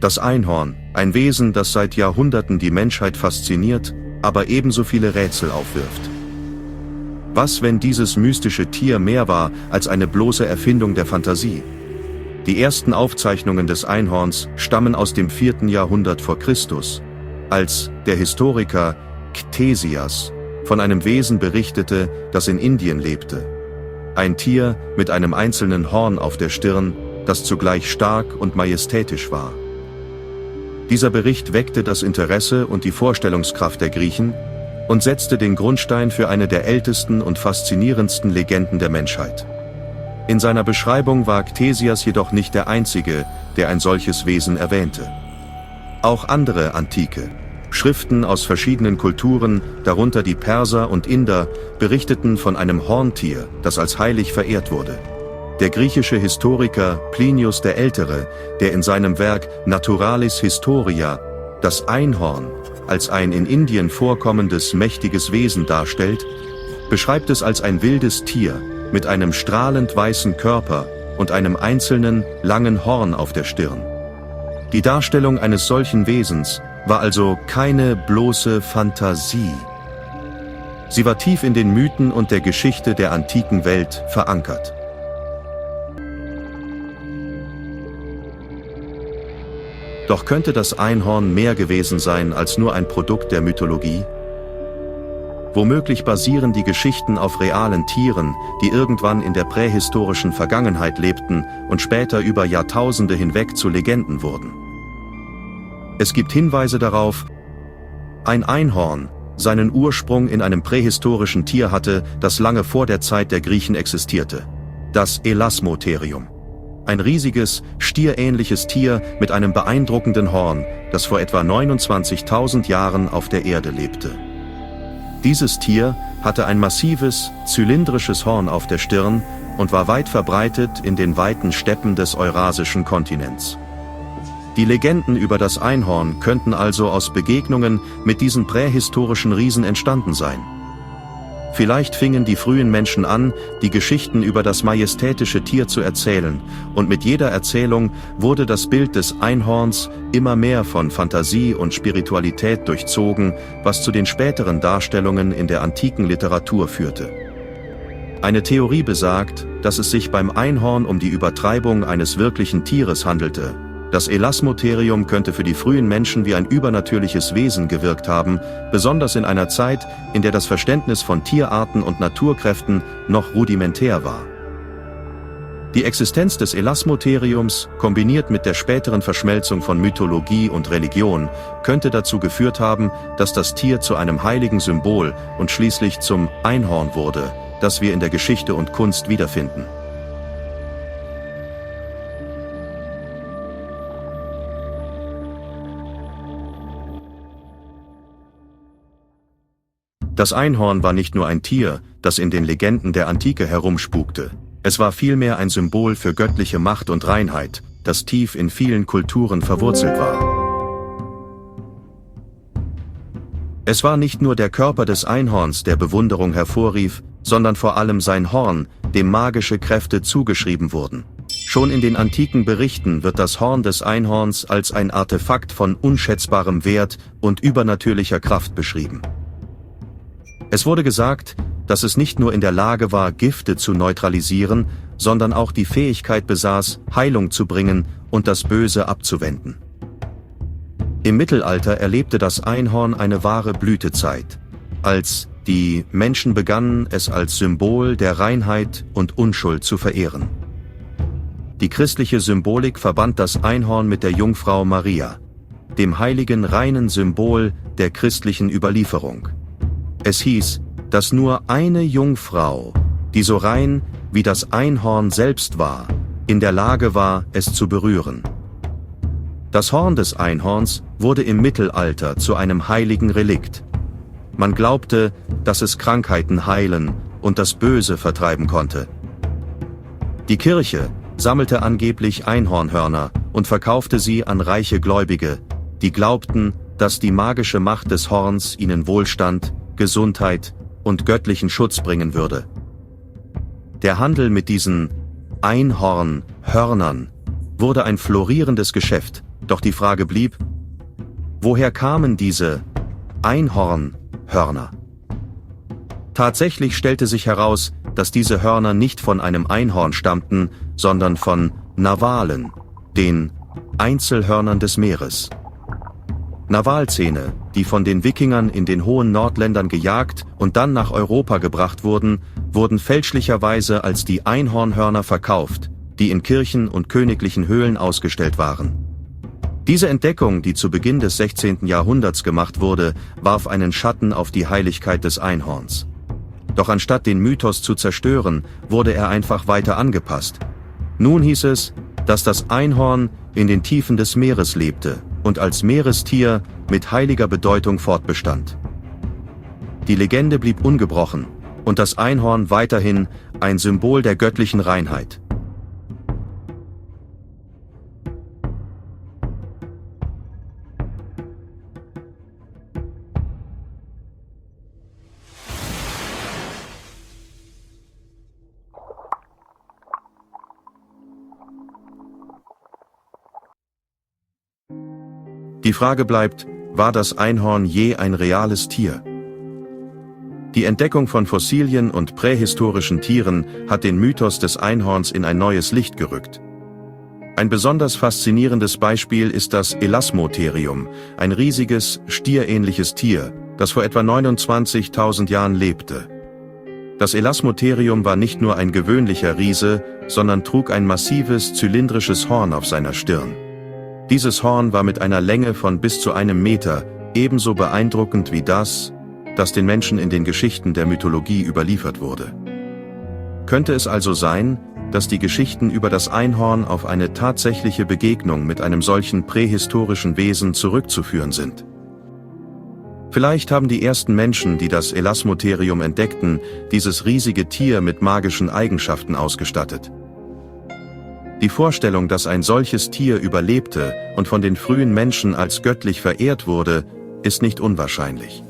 Das Einhorn, ein Wesen, das seit Jahrhunderten die Menschheit fasziniert, aber ebenso viele Rätsel aufwirft. Was, wenn dieses mystische Tier mehr war als eine bloße Erfindung der Fantasie? Die ersten Aufzeichnungen des Einhorns stammen aus dem 4. Jahrhundert vor Christus, als der Historiker Ctesias von einem Wesen berichtete, das in Indien lebte. Ein Tier mit einem einzelnen Horn auf der Stirn, das zugleich stark und majestätisch war. Dieser Bericht weckte das Interesse und die Vorstellungskraft der Griechen und setzte den Grundstein für eine der ältesten und faszinierendsten Legenden der Menschheit. In seiner Beschreibung war Ctesias jedoch nicht der Einzige, der ein solches Wesen erwähnte. Auch andere antike Schriften aus verschiedenen Kulturen, darunter die Perser und Inder, berichteten von einem Horntier, das als heilig verehrt wurde. Der griechische Historiker Plinius der Ältere, der in seinem Werk Naturalis Historia das Einhorn als ein in Indien vorkommendes mächtiges Wesen darstellt, beschreibt es als ein wildes Tier mit einem strahlend weißen Körper und einem einzelnen, langen Horn auf der Stirn. Die Darstellung eines solchen Wesens war also keine bloße Fantasie. Sie war tief in den Mythen und der Geschichte der antiken Welt verankert. Doch könnte das Einhorn mehr gewesen sein als nur ein Produkt der Mythologie? Womöglich basieren die Geschichten auf realen Tieren, die irgendwann in der prähistorischen Vergangenheit lebten und später über Jahrtausende hinweg zu Legenden wurden. Es gibt Hinweise darauf, ein Einhorn seinen Ursprung in einem prähistorischen Tier hatte, das lange vor der Zeit der Griechen existierte: das Elasmotherium. Ein riesiges, stierähnliches Tier mit einem beeindruckenden Horn, das vor etwa 29.000 Jahren auf der Erde lebte. Dieses Tier hatte ein massives, zylindrisches Horn auf der Stirn und war weit verbreitet in den weiten Steppen des eurasischen Kontinents. Die Legenden über das Einhorn könnten also aus Begegnungen mit diesen prähistorischen Riesen entstanden sein. Vielleicht fingen die frühen Menschen an, die Geschichten über das majestätische Tier zu erzählen, und mit jeder Erzählung wurde das Bild des Einhorns immer mehr von Fantasie und Spiritualität durchzogen, was zu den späteren Darstellungen in der antiken Literatur führte. Eine Theorie besagt, dass es sich beim Einhorn um die Übertreibung eines wirklichen Tieres handelte. Das Elasmotherium könnte für die frühen Menschen wie ein übernatürliches Wesen gewirkt haben, besonders in einer Zeit, in der das Verständnis von Tierarten und Naturkräften noch rudimentär war. Die Existenz des Elasmotheriums, kombiniert mit der späteren Verschmelzung von Mythologie und Religion, könnte dazu geführt haben, dass das Tier zu einem heiligen Symbol und schließlich zum Einhorn wurde, das wir in der Geschichte und Kunst wiederfinden. Das Einhorn war nicht nur ein Tier, das in den Legenden der Antike herumspukte. Es war vielmehr ein Symbol für göttliche Macht und Reinheit, das tief in vielen Kulturen verwurzelt war. Es war nicht nur der Körper des Einhorns, der Bewunderung hervorrief, sondern vor allem sein Horn, dem magische Kräfte zugeschrieben wurden. Schon in den antiken Berichten wird das Horn des Einhorns als ein Artefakt von unschätzbarem Wert und übernatürlicher Kraft beschrieben. Es wurde gesagt, dass es nicht nur in der Lage war, Gifte zu neutralisieren, sondern auch die Fähigkeit besaß, Heilung zu bringen und das Böse abzuwenden. Im Mittelalter erlebte das Einhorn eine wahre Blütezeit, als die Menschen begannen, es als Symbol der Reinheit und Unschuld zu verehren. Die christliche Symbolik verband das Einhorn mit der Jungfrau Maria, dem heiligen, reinen Symbol der christlichen Überlieferung. Es hieß, dass nur eine Jungfrau, die so rein wie das Einhorn selbst war, in der Lage war, es zu berühren. Das Horn des Einhorns wurde im Mittelalter zu einem heiligen Relikt. Man glaubte, dass es Krankheiten heilen und das Böse vertreiben konnte. Die Kirche sammelte angeblich Einhornhörner und verkaufte sie an reiche Gläubige, die glaubten, dass die magische Macht des Horns ihnen Wohlstand, Gesundheit und göttlichen Schutz bringen würde. Der Handel mit diesen Einhornhörnern wurde ein florierendes Geschäft, Doch die Frage blieb, woher kamen diese Einhornhörner? Tatsächlich stellte sich heraus, dass diese Hörner nicht von einem Einhorn stammten, sondern von Narwalen, den Einzelhörnern des Meeres. Narwalzähne, die von den Wikingern in den hohen Nordländern gejagt und dann nach Europa gebracht wurden, wurden fälschlicherweise als die Einhornhörner verkauft, die in Kirchen und königlichen Höhlen ausgestellt waren. Diese Entdeckung, die zu Beginn des 16. Jahrhunderts gemacht wurde, warf einen Schatten auf die Heiligkeit des Einhorns. Doch anstatt den Mythos zu zerstören, wurde er einfach weiter angepasst. Nun hieß es, dass das Einhorn in den Tiefen des Meeres lebte und als Meerestier mit heiliger Bedeutung fortbestand. Die Legende blieb ungebrochen und das Einhorn weiterhin ein Symbol der göttlichen Reinheit. Die Frage bleibt, war das Einhorn je ein reales Tier? Die Entdeckung von Fossilien und prähistorischen Tieren hat den Mythos des Einhorns in ein neues Licht gerückt. Ein besonders faszinierendes Beispiel ist das Elasmotherium, ein riesiges, stierähnliches Tier, das vor etwa 29.000 Jahren lebte. Das Elasmotherium war nicht nur ein gewöhnlicher Riese, sondern trug ein massives, zylindrisches Horn auf seiner Stirn. Dieses Horn war mit einer Länge von bis zu 1 Meter ebenso beeindruckend wie das den Menschen in den Geschichten der Mythologie überliefert wurde. Könnte es also sein, dass die Geschichten über das Einhorn auf eine tatsächliche Begegnung mit einem solchen prähistorischen Wesen zurückzuführen sind? Vielleicht haben die ersten Menschen, die das Elasmotherium entdeckten, dieses riesige Tier mit magischen Eigenschaften ausgestattet. Die Vorstellung, dass ein solches Tier überlebte und von den frühen Menschen als göttlich verehrt wurde, ist nicht unwahrscheinlich.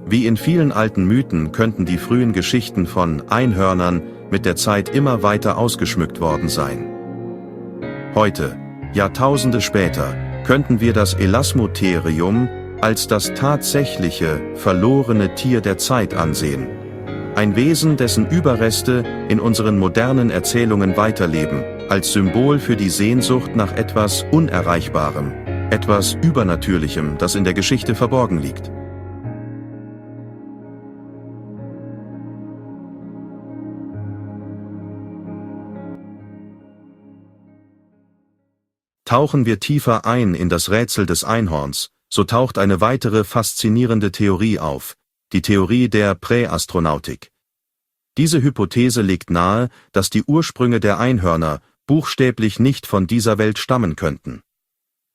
Wie in vielen alten Mythen könnten die frühen Geschichten von Einhörnern mit der Zeit immer weiter ausgeschmückt worden sein. Heute, Jahrtausende später, könnten wir das Elasmotherium als das tatsächliche, verlorene Tier der Zeit ansehen. Ein Wesen, dessen Überreste in unseren modernen Erzählungen weiterleben, als Symbol für die Sehnsucht nach etwas Unerreichbarem, etwas Übernatürlichem, das in der Geschichte verborgen liegt. Tauchen wir tiefer ein in das Rätsel des Einhorns, so taucht eine weitere faszinierende Theorie auf, die Theorie der Präastronautik. Diese Hypothese legt nahe, dass die Ursprünge der Einhörner buchstäblich nicht von dieser Welt stammen könnten.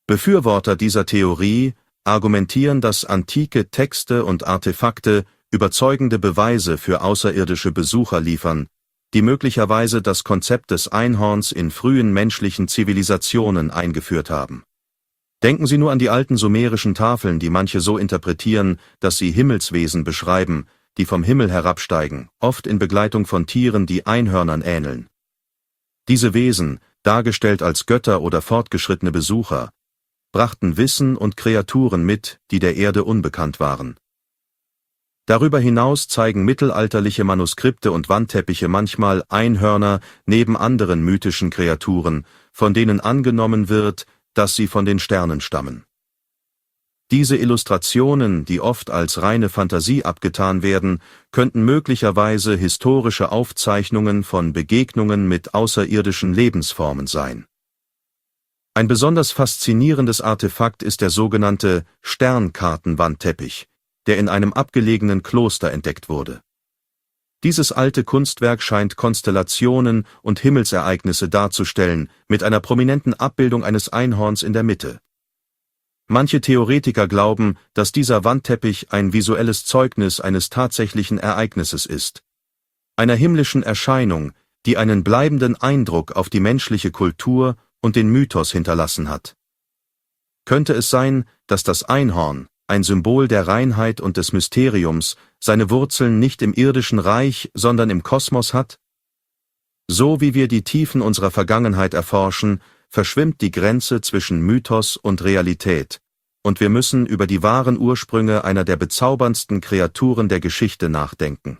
Befürworter dieser Theorie argumentieren, dass antike Texte und Artefakte überzeugende Beweise für außerirdische Besucher liefern, die möglicherweise das Konzept des Einhorns in frühen menschlichen Zivilisationen eingeführt haben. Denken Sie nur an die alten sumerischen Tafeln, die manche so interpretieren, dass sie Himmelswesen beschreiben, die vom Himmel herabsteigen, oft in Begleitung von Tieren, die Einhörnern ähneln. Diese Wesen, dargestellt als Götter oder fortgeschrittene Besucher, brachten Wissen und Kreaturen mit, die der Erde unbekannt waren. Darüber hinaus zeigen mittelalterliche Manuskripte und Wandteppiche manchmal Einhörner neben anderen mythischen Kreaturen, von denen angenommen wird, dass sie von den Sternen stammen. Diese Illustrationen, die oft als reine Fantasie abgetan werden, könnten möglicherweise historische Aufzeichnungen von Begegnungen mit außerirdischen Lebensformen sein. Ein besonders faszinierendes Artefakt ist der sogenannte Sternkartenwandteppich, der in einem abgelegenen Kloster entdeckt wurde. Dieses alte Kunstwerk scheint Konstellationen und Himmelsereignisse darzustellen, mit einer prominenten Abbildung eines Einhorns in der Mitte. Manche Theoretiker glauben, dass dieser Wandteppich ein visuelles Zeugnis eines tatsächlichen Ereignisses ist, einer himmlischen Erscheinung, die einen bleibenden Eindruck auf die menschliche Kultur und den Mythos hinterlassen hat. Könnte es sein, dass das Einhorn, ein Symbol der Reinheit und des Mysteriums, seine Wurzeln nicht im irdischen Reich, sondern im Kosmos hat? So wie wir die Tiefen unserer Vergangenheit erforschen, verschwimmt die Grenze zwischen Mythos und Realität, und wir müssen über die wahren Ursprünge einer der bezauberndsten Kreaturen der Geschichte nachdenken.